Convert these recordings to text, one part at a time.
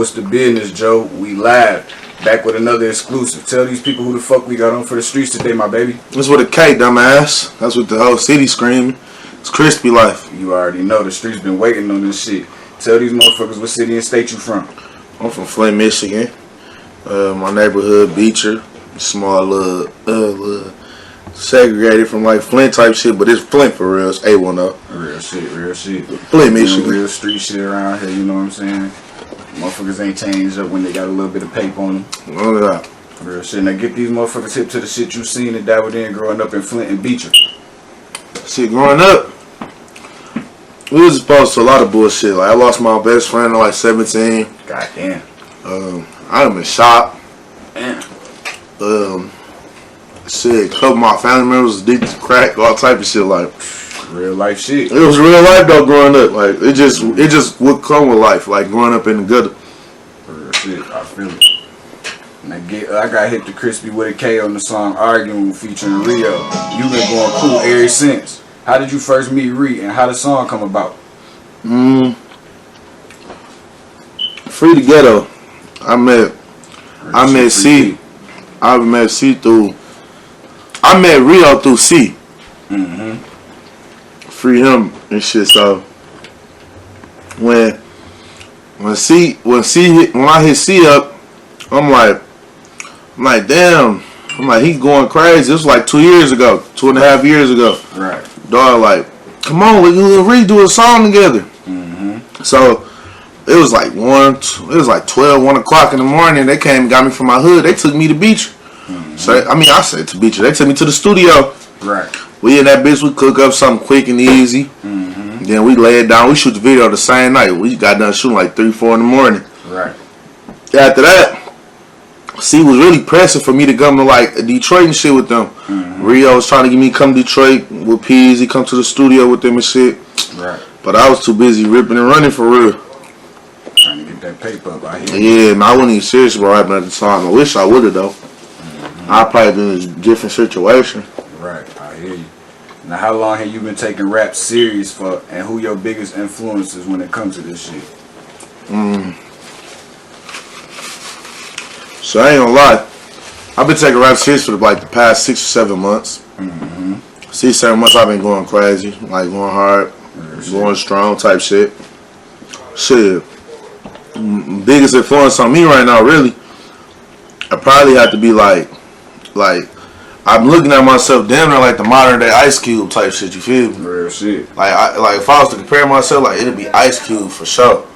What's the business, Joe? We live. Back with another exclusive. Tell these people who the fuck we got on for the streets today, my baby. That's with a K, dumbass. That's what the whole city screaming. It's KrispyLife. You already know the streets been waiting on this shit. Tell these motherfuckers what city and state you from. I'm from Flint, Michigan. My neighborhood, Beecher. Small little segregated from like Flint type shit, but it's Flint for real. It's A1 though. Real shit. Flint, Michigan. Real street shit around here, you know what I'm saying? Motherfuckers ain't changed up when they got a little bit of paper on them. Look at that. Real shit. Now get these motherfuckers hip to the shit you seen and dabbled in growing up in Flint and Beecher. Shit, growing up, we was exposed to a lot of bullshit. Like I lost my best friend at like 17. Goddamn. I done been shot. Damn. Shit, a couple of my family members was addicted to crack, all type of shit. Like real life shit. it was real life though. Growing up, like it just would come with life. Like growing up in the gutter. Real shit. I feel it. Now I got hit to Crispy with a K on the song "Arguing" featuring Rio. You been going cool ever since. How did you first meet Ree and how the song come about? Free the Ghetto. I met C. I met C through. I met Rio through C. Free him and shit. So when I hit C up, I'm like damn. I'm like he going crazy. This was like 2.5 years ago. Right. Dog like, come on, we can redo a song together. So it was like 1 o'clock in the morning. They came and got me from my hood. They took me to Beecher. So I said to Beecher. They took me to the studio. Right. We in that bitch. We cook up something quick and easy. Then we lay it down. We shoot the video the same night. We got done shooting like 3, 4 in the morning. Right. After that, C was really pressing for me to come to like Detroit and shit with them. Rio was trying to get me to come to Detroit with Peasy, come to the studio with them and shit. Right. But I was too busy ripping and running for real. Trying to get that paper up out here. Yeah, man, I wasn't even serious about rapping at the time. I wish I would have though. I'd probably been in a different situation. Right, I hear you. Now, how long have you been taking rap serious for, and who your biggest influences when it comes to this shit? So I ain't gonna lie, I've been taking rap serious for like the past 6 or 7 months. 6, 7 months I've been going crazy, like going hard, going strong type shit. Shit, biggest influence on me right now, really, I probably have to be like I'm looking at myself damn near like the modern day Ice Cube type shit. You feel me? Real shit. Like if I was to compare myself, like it'd be Ice Cube for sure.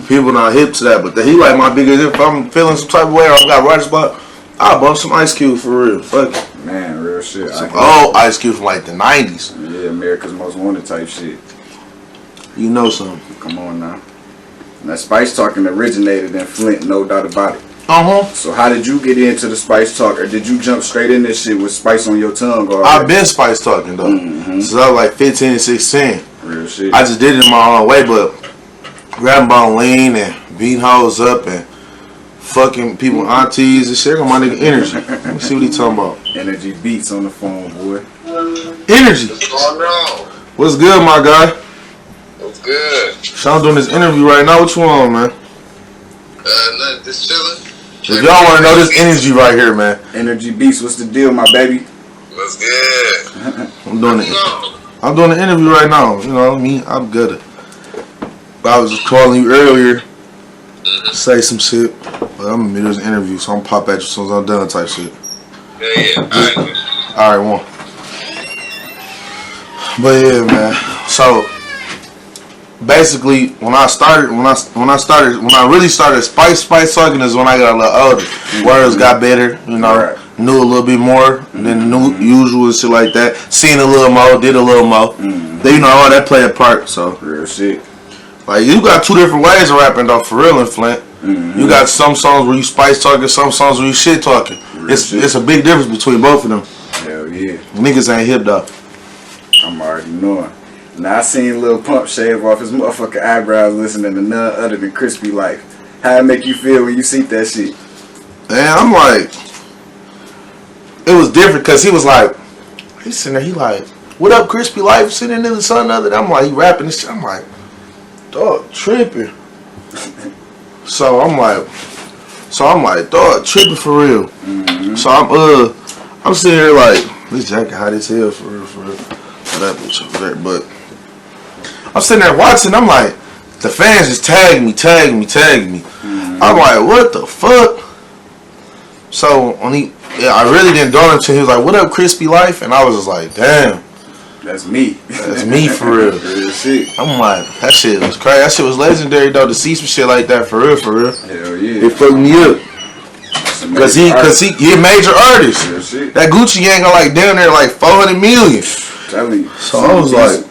People not hip to that, but he like my biggest. If I'm feeling some type of way or I got right spot, I'll bump some Ice Cube for real. Fuck it. Man, real shit. Some old Ice Cube from like the 90s. Yeah, America's Most Wanted type shit. You know something? Come on now. Now, Spice Talkin originated in Flint, no doubt about it. So how did you get into the Spice Talk, or did you jump straight in this shit with Spice on your tongue? I've been Spice Talking though, since I was like 15 and 16. Real shit. I just did it in my own way, but grabbing on lean and beating hoes up and fucking people, aunties and shit. I got my nigga Energy. Let me see what he talking about. Energy Beats on the phone, boy. Energy. What's going on? What's good, my guy? What's good? Sean doing this interview right now. What you on, man? Nothing, just chilling. If y'all want to know this Energy right here, man. Energy Beats, what's the deal, my baby? What's good? I'm doing the interview right now. You know what I mean? I'm good. I was just calling you earlier to say some shit, but I'm in the middle of the interview, so I'm gonna pop at you as soon as I'm done type shit. Yeah. Alright, one. But yeah, man. So basically, when I really started Spice Talking is when I got a little older. Words got better, you know, knew a little bit more than usual and shit like that. Seen a little more, did a little more. Then, you know, all that play a part. So real shit. Like you got 2 different ways of rapping though, for real in Flint. You got some songs where you Spice talking, some songs where you shit talking. It's a big difference between both of them. Hell yeah. Niggas ain't hip though. I'm already knowing. Now I seen Lil Pump shave off his motherfucking eyebrows listening to none other than KrispyLife. How it make you feel when you see that shit? Man, I'm like, it was different because he was like, he's sitting there, he like, what up KrispyLife, sitting in the sun the other day. I'm like, he rapping this shit. I'm like, dog, tripping. So I'm like, dog, tripping for real. Mm-hmm. So I'm sitting here like, this jacket hot as hell for real. That bitch over there, but I'm sitting there watching. I'm like, the fans just tagging me. Mm-hmm. I'm like, what the fuck? So I really didn't dawn until he was like, "What up, KrispyLife?" And I was just like, "Damn, that's me. That's me for real." Real shit. I'm like, that shit was crazy. That shit was legendary though. To see some shit like that for real. Hell yeah. It fucked me up. Cause he a major artist. Real shit. That Gucci gang got like down there like 400 million. Tell me. So I was like,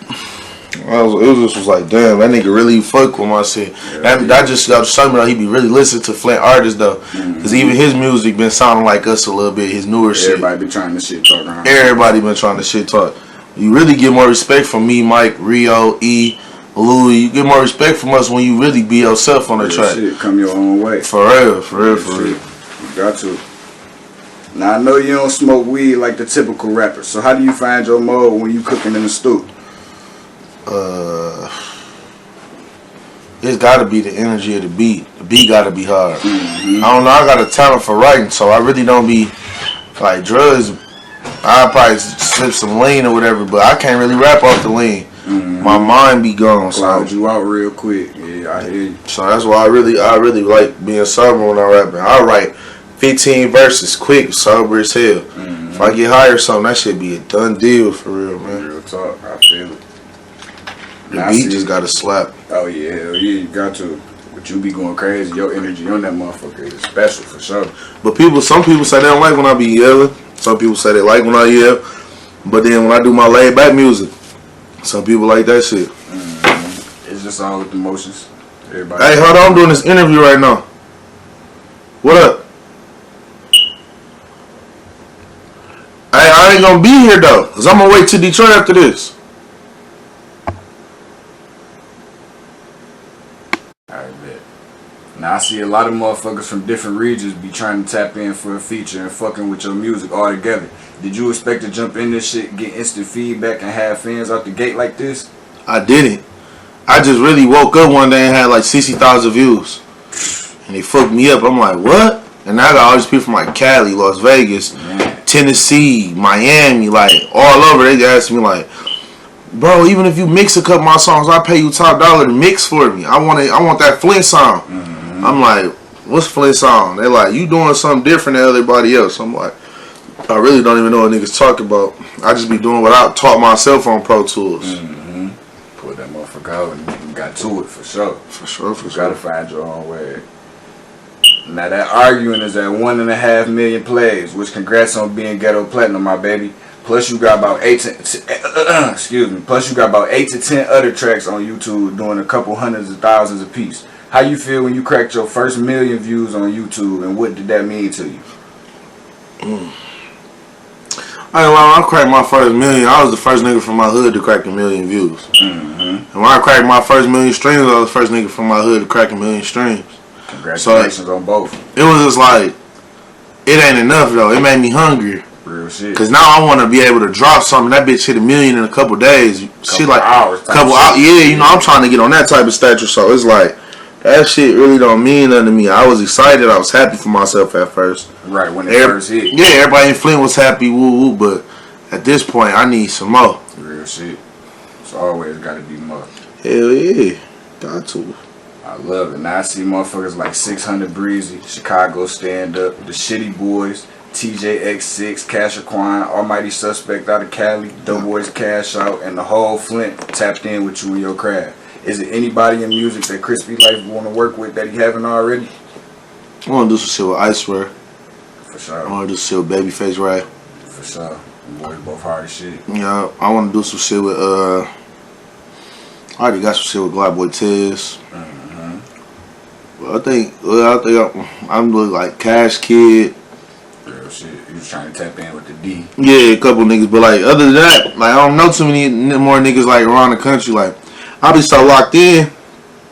it was like, damn, that nigga really fuck with my shit. That just got to show me that he be really listening to Flint artists though, cause even his music been sounding like us a little bit. His newer shit. Everybody be trying to shit talk around. Everybody been trying to shit talk. You really get more respect from me, Mike, Rio, E, Louis. You get more respect from us when you really be yourself on the track. Shit, come your own way. For real. You got to. Now I know you don't smoke weed like the typical rapper. So how do you find your mode when you cooking in the stew? It's gotta be the energy of the beat. The beat gotta be hard. Mm-hmm. I don't know, I got a talent for writing, so I really don't be like drugs. I'll probably slip some lean or whatever, but I can't really rap off the lean. Mm-hmm. My mind be gone. Cloud So you out real quick. Yeah, I hear you. So that's why I really like being sober when I rapping. I write 15 verses quick, sober as hell. Mm-hmm. If I get high or something, that should be a done deal for real, man. Real talk, I feel it. The beat just gotta slap. Oh yeah, hell yeah, you got to. But you be going crazy. Your energy on that motherfucker is special for sure. But some people say they don't like when I be yelling. Some people say they like when I yell. But then when I do my laid back music, some people like that shit. Mm-hmm. It's just all with the emotions. Everybody. Hey, hold on, I'm doing this interview right now. What up? Hey, I ain't gonna be here though, cause I'm gonna wait till Detroit after this. Now I see a lot of motherfuckers from different regions be trying to tap in for a feature and fucking with your music all together. Did you expect to jump in this shit, get instant feedback, and have fans out the gate like this? I didn't. I just really woke up one day and had like 60,000 views, and they fucked me up. I'm like, what? And I got all these people from like Cali, Las Vegas, Tennessee, Miami, like all over. They asked me like, bro, even if you mix a couple of my songs, I'll pay you top dollar to mix for me. I want that Flint song. Mm-hmm. I'm like, what's Flint song? They're like, you doing something different than everybody else. I'm like, I really don't even know what niggas talk about. I just be doing what I taught myself on Pro Tools. Mm-hmm. Put that motherfucker out and you got to it for sure. For sure. You gotta find your own way. Now that arguing is at 1.5 million plays, which congrats on being ghetto platinum, my baby. Plus you got about 8 to 10 other tracks on YouTube doing a couple hundreds of thousands a piece. How you feel when you cracked your first 1 million views on YouTube, and what did that mean to you? I ain't lying, I cracked my first 1 million. I was the first nigga from my hood to crack 1 million views. Mm-hmm. And when I cracked my first 1 million streams, I was the first nigga from my hood to crack 1 million streams. Congratulations on both. It was just like, it ain't enough though. It made me hungry. Real shit. Cause now I want to be able to drop something. That bitch hit 1 million in a couple days. Shit like hours. Couple hours. Yeah, you know I'm trying to get on that type of stature. So it's like that shit really don't mean nothing to me. I was excited. I was happy for myself at first. Right when it first hit. Yeah, everybody in Flint was happy. Woo woo. But at this point, I need some more. Real shit. It's always got to be more. Hell yeah, got to. I love it. Now I see motherfuckers like 600 Breezy, Chicago Stand Up, The Shitty Boys, TJX6, Cash Aquine, Almighty Suspect out of Cali, Doughboys Cash Out, and the whole Flint tapped in with you and your craft. Is there anybody in music that KrispyLife want to work with that he haven't already? I want to do some shit with Ice Rare. For sure. I want to do some shit with Babyface Ray. For sure. Them boys both hard as shit. Yeah, I want to do some shit with I already got some shit with Glock Boy Tez. I think I'm looking like Cash Kid. Real shit. You was trying to tap in with the D. Yeah, a couple niggas, but like other than that, like I don't know too many more niggas like around the country. Like I be so locked in,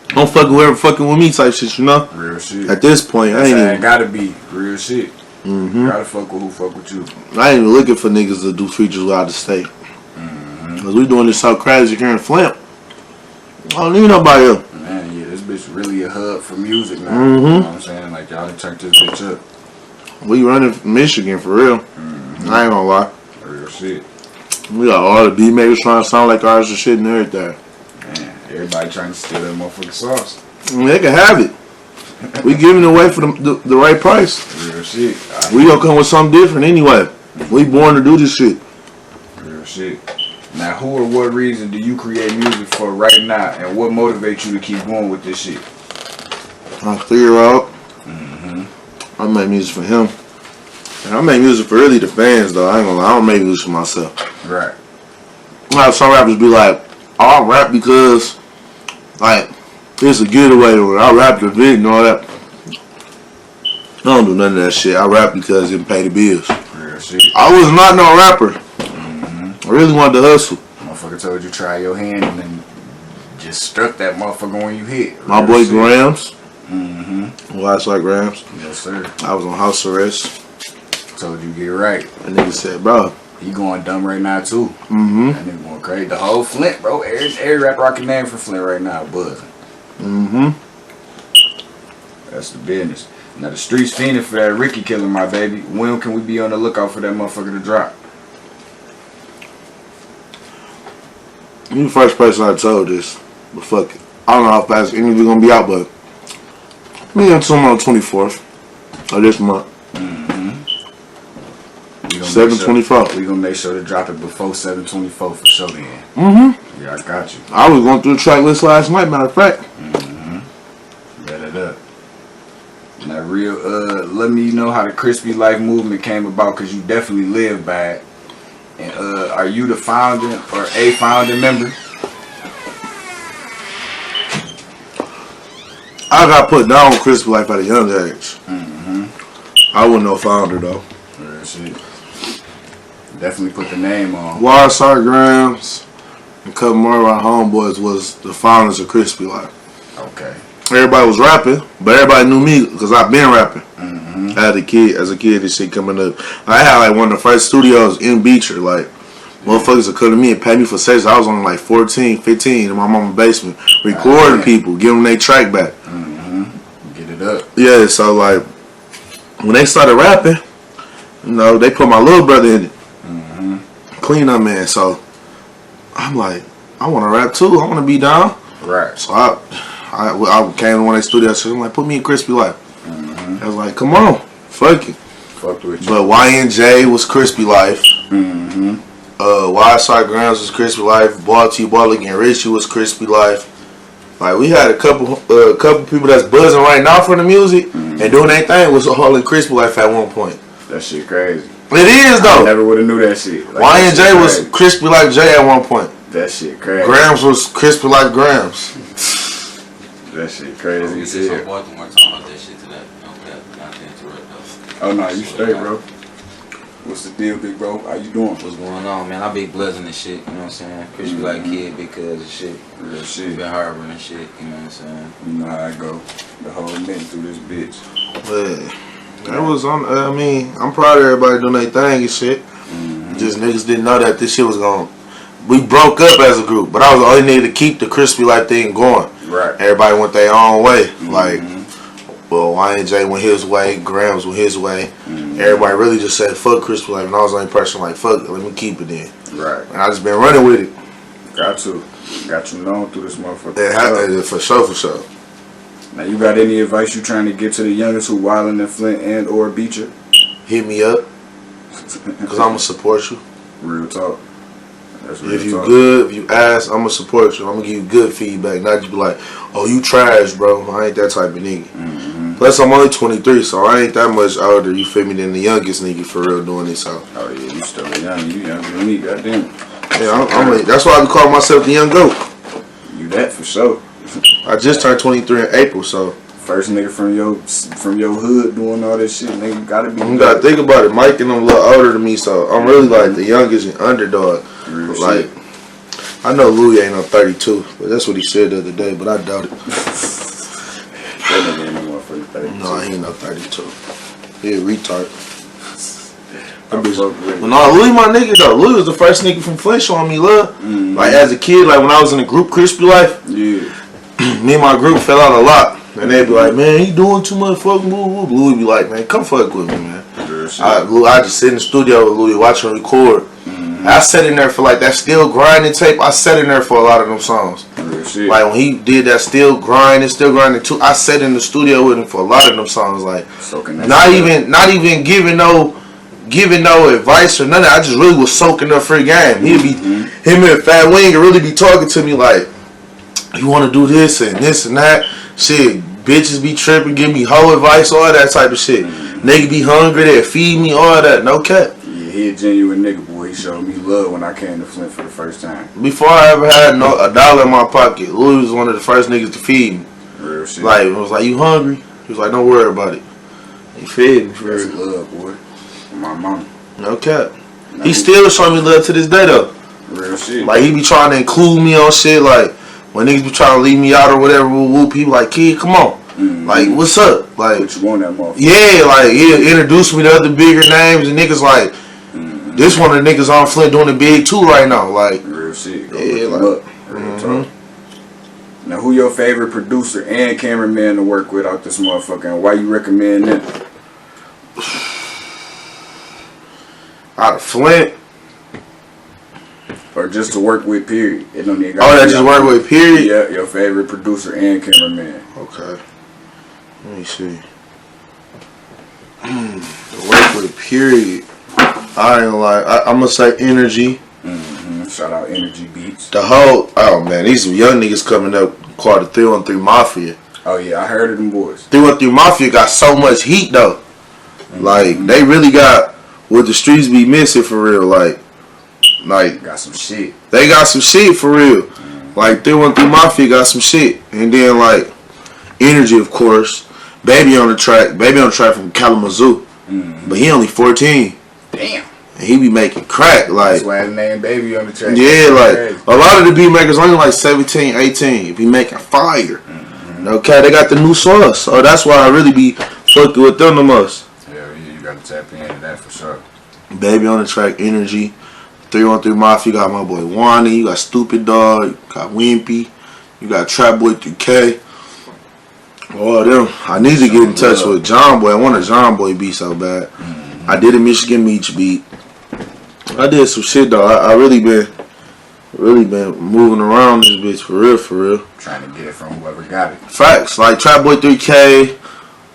don't fuck whoever fucking with me type shit, you know. Real shit. At this point, I ain't even gotta be real shit. Gotta fuck with who fuck with you. I ain't even looking for niggas to do features out of state. Cause we doing this so crazy here in Flint. I don't need nobody else. Man, yeah, this bitch really a hub for music now. You know what I'm saying? Like, y'all done turned this bitch up. We running Michigan for real. I ain't gonna lie. Real shit. We got all the beat makers trying to sound like ours and shit and everything. Man, everybody trying to steal that motherfucking sauce. I mean, they can have it. We giving it away for the right price. Real shit. We gonna come with something different anyway. We born to do this shit. Real shit. Now, who or what reason do you create music for right now, and what motivates you to keep going with this shit? I figure out. I make music for him. And I make music for really the fans though. I ain't gonna lie. I don't make music for myself. Right. Like some rappers be like, oh, I rap because like it's a getaway or I rap the beat and all that. I don't do none of that shit. I rap because it pay the bills. Real shit. I was not no rapper. I really wanted to hustle. Motherfucker told you try your hand and then just struck that motherfucker when you hit. My Real boy shit. Gramz. Watch like Gramz. Yes, sir. I was on house arrest. Told you get right. And nigga said, bro. He going dumb right now too. That nigga going crazy. The whole Flint, bro. Every rapper I can name from Flint right now buzzing. That's the business. Now the streets fiending for that Ricky killer, my baby. When can we be on the lookout for that motherfucker to drop? You the first person I told this, but fuck it. I don't know how fast the interview gonna be out, but me and him on the 24th of this month. 7/24. We gonna make sure to drop it before 7/24 for sure then. Yeah, I got you. I was going through the track list last night, matter of fact. Bet it up. Now real, let me know how the KrispyLife movement came about, cause you definitely live by it. And are you the founder or a founding member? I got put down on KrispyLife at a young age. I wasn't no founder though. Real shit. Definitely put the name on. Gramz and a couple more of our homeboys was the founders of KrispyLife. Okay. Everybody was rapping, but everybody knew me because I've been rapping. As a kid, this shit coming up. I had like one of the first studios in Beecher. Like, motherfuckers would come to me and pay me for sessions. I was only like 14, 15 in my mama's basement, recording people, giving them their track back. Get it up. Yeah, so like, when they started rapping, you know, they put my little brother in it. Clean up man. So, I'm like, I want to rap too. I want to be down. Right. So I came to one of their studios. I'm like, put me in KrispyLife. I was like, come on, fuck it. Fucked with you. But YnJay was KrispyLife. YSR Gramz was KrispyLife. Ball T Ball again. Richie was KrispyLife. Like we had a couple people that's buzzing right now for the music and doing their thing was all in KrispyLife at one point. That shit crazy. It is though. I never would have knew that shit. Like, YnJay was KrispyLife J at one point. That shit crazy. Gramz was KrispyLife Gramz. That shit crazy as Some hell. Baltimore talking about that shit today. Okay, not to interrupt though. Oh no, you straight, bro. What's the deal, big bro? How you doing? What's going on, man? I be buzzing and shit, you know what I'm saying? KrispyLife kid because of shit. Real We shit. been harboring and shit, you know what I'm saying? You know how I go. The whole minute through this bitch. But that was on. I mean, I'm proud of everybody doing their thing and shit. Just niggas didn't know that this shit was going. We broke up as a group, but I was the only nigga to keep the KrispyLife thing going. Right. Everybody went their own way. Like, well, YnJay went his way, Gramz went his way. Everybody really just said fuck KrispyLife, and I was the only person like fuck it, let me keep it in. Right. And I just been running with it. Got you known through this motherfucker. For sure. Now you got any advice you trying to give to the youngest who wildin' in Flint and or Beecher? Hit me up, cause I'ma support you. Real talk. That's real If you talk. good, if you ask, I'ma support you. I'ma give you good feedback, not just be like, oh, you trash, bro. I ain't that type of nigga. Plus, I'm only 23, so I ain't that much older, you feel me, than the youngest nigga for real doing this. So. Oh yeah, you still young. You younger than me, goddamn. Yeah, that's why I be calling myself the young goat. You that for sure. I just turned 23 in April, so. First nigga from your hood doing all this shit, nigga, you gotta be. You gotta think about it. Mike and them a little older than me, so I'm really like the youngest and underdog. Real Like, shit. I know Louis ain't on 32, but that's what he said the other day, but I doubt it. That nigga ain't no motherfucking 32. No, he ain't no 32. He a retard. I fuck with it. Well, no, Louis my nigga though. Louis was the first nigga from Flint showing me love. Like as a kid, like when I was in the group KrispyLife, Yeah. me and my group fell out a lot. And they be like, man, he doing too much fucking woo. Louis be like, man, come fuck with me, man. I just sit in the studio with Louis, watch him record. I sat in there for like that still grinding tape. I sat in there for a lot of them songs. Like when he did that still grinding too. I sat in the studio with him for a lot of them songs. Like not even giving no advice or nothing. I just really was soaking up for the game. He'd be him and Fat Wing would really be talking to me like, you want to do this and that shit. Bitches be tripping, give me hoe advice, all that type of shit. Nigga be hungry, they feed me, all that. No cap. Yeah, he a genuine nigga, boy. He showed me love when I came to Flint for the first time. Before I ever had a dollar in my pocket, Louis was one of the first niggas to feed me. Real shit. Like, I was like, you hungry? He was like, don't worry about it. He fed me for That's real. love, boy. My mama. No cap. He still showing me love to this day, though. Real shit. Like, he be trying to include me on shit, like, when niggas be trying to leave me out or whatever, whoop, he be like, kid, come on. Like, what's up? Like, what you want that motherfucker? Yeah, like, he introduced me to other bigger names, and niggas like, this one of the niggas on Flint doing the big too right now. Like, real shit. Go yeah, look like, up. Real talk. Now, who your favorite producer and cameraman to work with out this motherfucker, and why you recommend them? Out of Flint. Or just to work with, period. It don't even that just work with, period? Yeah, your favorite producer and cameraman. Okay. Let me see. Work with, period. I ain't like. I'm gonna say Energy. Shout out Energy Beats. The whole. Oh man, these some young niggas coming up called the 313 Mafia. Oh yeah, I heard of them boys. 313 Mafia got so much heat though. Like they really got what the streets be missing for real. Like got some shit. They got some shit for real. Like 313 Mafia got some shit, and then like Energy, of course. Baby on the track from Kalamazoo, but he only 14. Damn. And he be making crack, like. That's why his name Baby on the track. Yeah, like a lot of the beat makers only like 17, 18. Be making fire. Okay, they got the new sauce, so that's why I really be fucking with them the most. Hell yeah, you gotta tap into that for sure. Baby on the track, Energy, 313 Mafia. You got my boy Wani. You got Stupid Dog. You got Wimpy. You got Trap Boy 3K. All of them. I need to get in touch with John Boy. I want a John Boy beat so bad. I did a Michigan Meech beat. I did some shit though. I really been moving around this bitch for real. Trying to get it from whoever got it. Facts. Like Trap Boy 3K,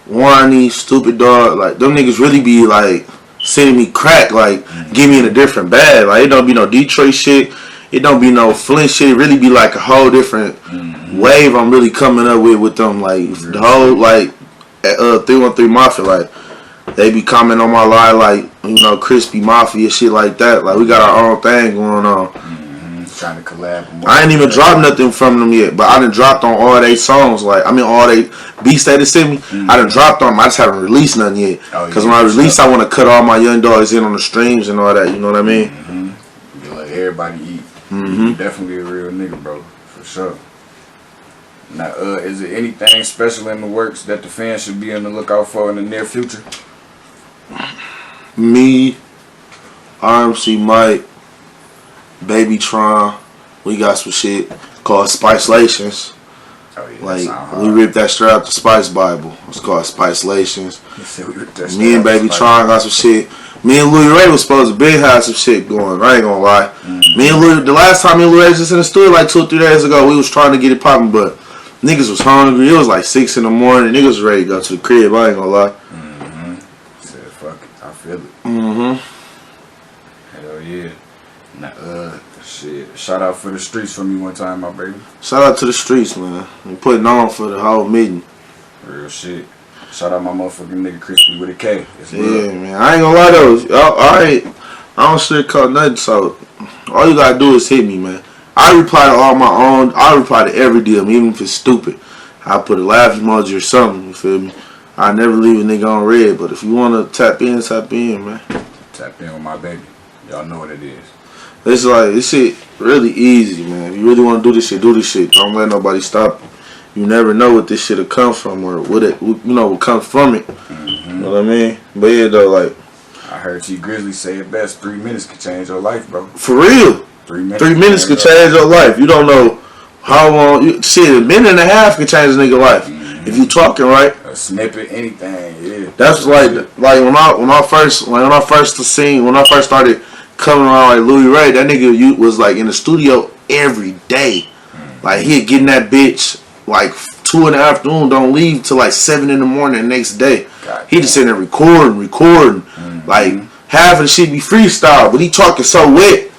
Wani, Stupid Dog, like them niggas really be like sending me crack, like give me in a different bag. Like it don't be no Detroit shit. It don't be no Flint shit. It really be like a whole different wave I'm really coming up with them. Like the whole like 313 Mafia, like they be commenting on my live like, you know, Crispy Mafia, shit like that. Like we got our own thing going on. Trying to collab. I ain't even dropped nothing from them yet, but I done dropped on all they songs. Like I mean, all they beats they sent me. I done dropped on them. I just haven't released nothing yet. Because when I release, I want to cut all my young dogs in on the streams and all that. You know what I mean? You let everybody eat. You definitely a real nigga, bro, for sure. Now, is there anything special in the works that the fans should be on the lookout for in the near future? Me, RMC Mike, Baby Tron, we got some shit called Spicelations. Oh, yeah, like we ripped that straight out the Spice Bible. It's called Spicelations. Me and Baby Tron got some shit. Me and Louis Ray was supposed to have some shit going. I ain't gonna lie. Me and Louis, the last time me and Louis Ray was just in the studio like 2 or 3 days ago, we was trying to get it popping, but niggas was hungry. It was like 6 in the morning. Niggas was ready to go to the crib. I ain't gonna lie. Said fuck it, I feel it. Hell yeah. Now, shit. Shout out for the streets for me one time, my baby. Shout out to the streets, man. We putting on for the whole meeting. Real shit. Shout out my motherfucking nigga Crispy with a K. It's yeah, real. man. I ain't gonna lie though. I don't sugarcoat nothing. So all you gotta do is hit me, man. I reply to all my own. I reply to every DM, even if it's stupid. I put a laugh emoji or something. You feel me? I never leave a nigga on red. But if you wanna tap in, man. Tap in with my baby. Y'all know what it is. It's like this shit really easy, man. If you really wanna do this shit, do this shit. Don't let nobody stop you. You never know what this shit'll come from or what it, you know, what comes from it. You know what I mean? But yeah, though, like I heard T Grizzly say it best. 3 minutes can change your life, bro. For real. 3 minutes. 3 minutes can change your life. You don't know How long? Shit, a minute and a half can change a nigga life if you talking right. A snippet, anything. Yeah. That's like when I first started coming around like Louis Ray, that nigga was like in the studio every day. Like he'd get in that bitch like 2 in the afternoon, don't leave till like 7 in the morning the next day. He just sitting there recording. Like half of the shit be freestyle, but he talking so wet.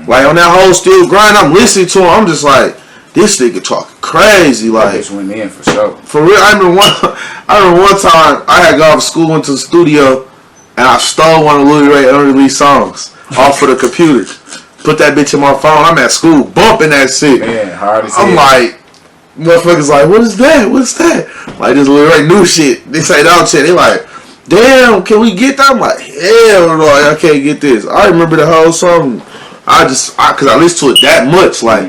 Like on that whole still grind, I'm listening to him. I'm just like, this nigga talking crazy. Like bitch went in for sure. For real, I remember one time I had gone to school, went to the studio, and I stole one of Louis Ray unreleased songs off of the computer. Put that bitch in my phone. I'm at school bumping that shit. Man, hard as I'm hell. like, motherfuckers like, what is that? What's that? Like this Louis Ray new shit. They say that shit. They like, damn, can we get that? I'm like, hell no, I can't get this. I remember the whole song. Cause I listened to it that much. Like,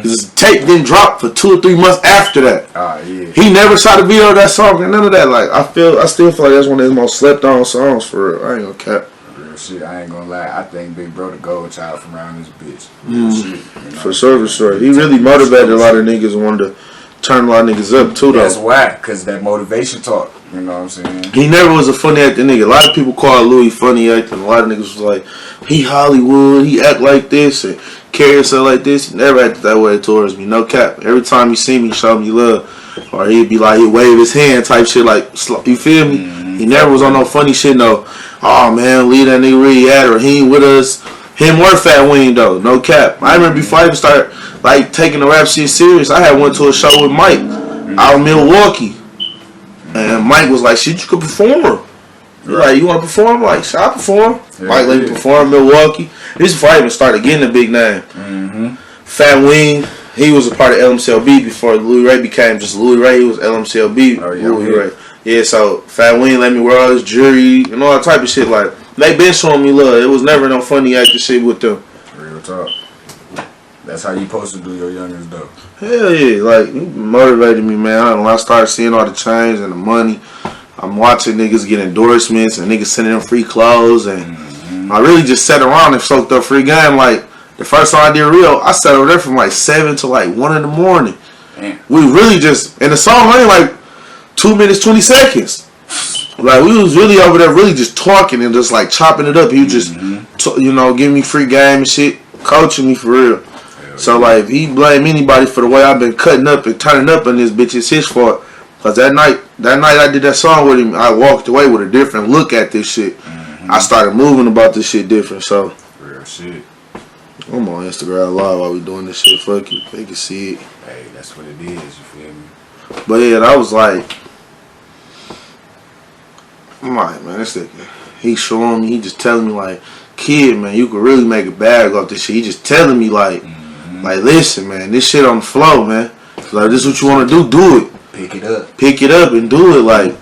this tape didn't drop for 2 or 3 months after that. Yeah. He never shot a video of that song and none of that. Like, I still feel like that's one of his most slept on songs for real. I ain't gonna cap. Real shit, I ain't gonna lie. I think Big Bro the gold child from around this bitch. Real shit, you know? For sure. He really motivated a lot of niggas and wanted to turn a lot of niggas up too, though. That's why, cause that motivation talk. You know what I'm saying? He never was a funny acting nigga. A lot of people call Louis funny acting. A lot of niggas was like, he Hollywood, he act like this and carry himself like this. He never acted that way towards me. No cap. Every time he see me, show me love. Or he'd be like, he'd wave his hand type shit like, you feel me? He never was on no funny shit, no, oh man, leave that nigga where he at, or he ain't with us. Him or Fat Wing though, no cap. I remember before I even started like taking the rap shit serious, I had went to a show with Mike out in Milwaukee. And Mike was like, shit, you could perform. He's like, you want to perform? I'm like, shit, I perform. Yeah, Mike let me perform in Milwaukee. This is before I even started getting a big name. Fat Wing, he was a part of LMCLB before Louis Ray became just Louis Ray. He was LMCLB. Louis Ray. Yeah, so Fat Wing let me wear all his jewelry and all that type of shit. Like, they been showing me love. It was never no funny acting shit with them. Real talk. That's how you supposed to do your youngest though. Hell yeah, like, you motivated me, man. When I started seeing all the change and the money, I'm watching niggas get endorsements and niggas sending them free clothes, and I really just sat around and soaked up free game. Like, the first time I did Rio, I sat over there from like 7 to like 1 in the morning. Damn. We really just, and the song only like 2 minutes, 20 seconds. Like, we was really over there really just talking and just like chopping it up. He was just, giving me free game and shit, coaching me for real. So, like, if he blame anybody for the way I've been cutting up and turning up in this bitch, it's his fault. Because that night I did that song with him, I walked away with a different look at this shit. I started moving about this shit different, so. Real shit. I'm on Instagram Live while we doing this shit. Fuck it. They can see it. Hey, that's what it is, you feel me? But, yeah, that was like, I'm like, man, this nigga, he showing me, he just telling me, like, kid, man, you could really make a bag off this shit. He just telling me, like, listen, man, this shit on the flow, man. Like, this is what you want to do it. Pick it up and do it. Like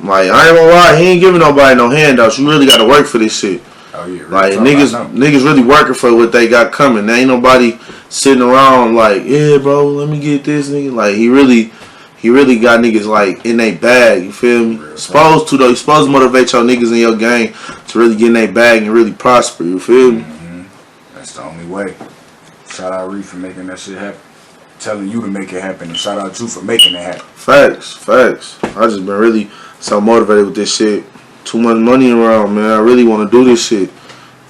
I ain't gonna lie, he ain't giving nobody no handouts. You really gotta work for this shit. Oh yeah, like niggas really working for what they got coming. There ain't nobody sitting around like, yeah, bro, let me get this nigga. Like he really got niggas like in their bag. You feel me? You're supposed to motivate your niggas in your gang to really get in their bag and really prosper. You feel me? That's the only way. Shout out Reed for making that shit happen. Telling you to make it happen, and shout out you for making it happen. Facts. I just been really so motivated with this shit. Too much money around, man. I really want to do this shit.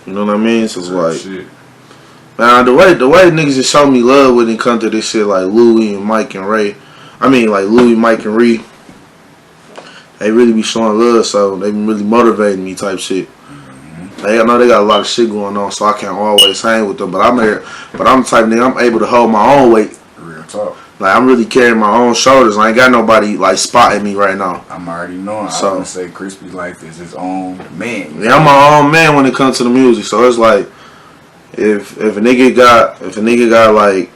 You know what I mean? So it's like, shit. Man, the way niggas just show me love when it comes to this shit, like Louis and Mike and Ray. I mean, like Louis, Mike, and Reed. They really be showing love, so they been really motivating me type shit. I know they got a lot of shit going on, so I can't always hang with them. But I'm the type of nigga, I'm able to hold my own weight. Real talk. Like, I'm really carrying my own shoulders. I ain't got nobody, like, spotting me right now. I'm already knowing. So, I want to say KrispyLife is his own man. Yeah, I'm my own man when it comes to the music. So, it's like, if a nigga got, like,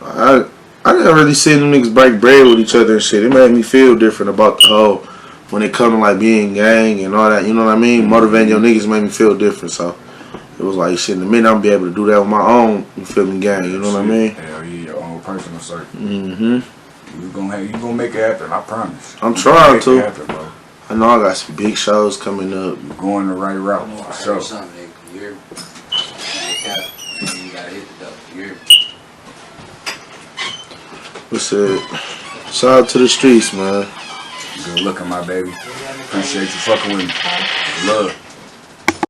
I didn't really see them niggas break bread with each other and shit. It made me feel different about the whole, when it come to, like, being gang and all that. You know what I mean? Motivating your niggas made me feel different, so. It was like, shit, in a minute I'm be able to do that with my own, you feel me, gang, you know what I mean? Hell yeah, your own personal circle. You gonna make it happen, I promise. I'm trying to. Happen, bro. I know I got some big shows coming up. You're going the right route, for sure. What's it? Shout out to the streets, man. Good looking, my baby. Appreciate you fucking with me. Love.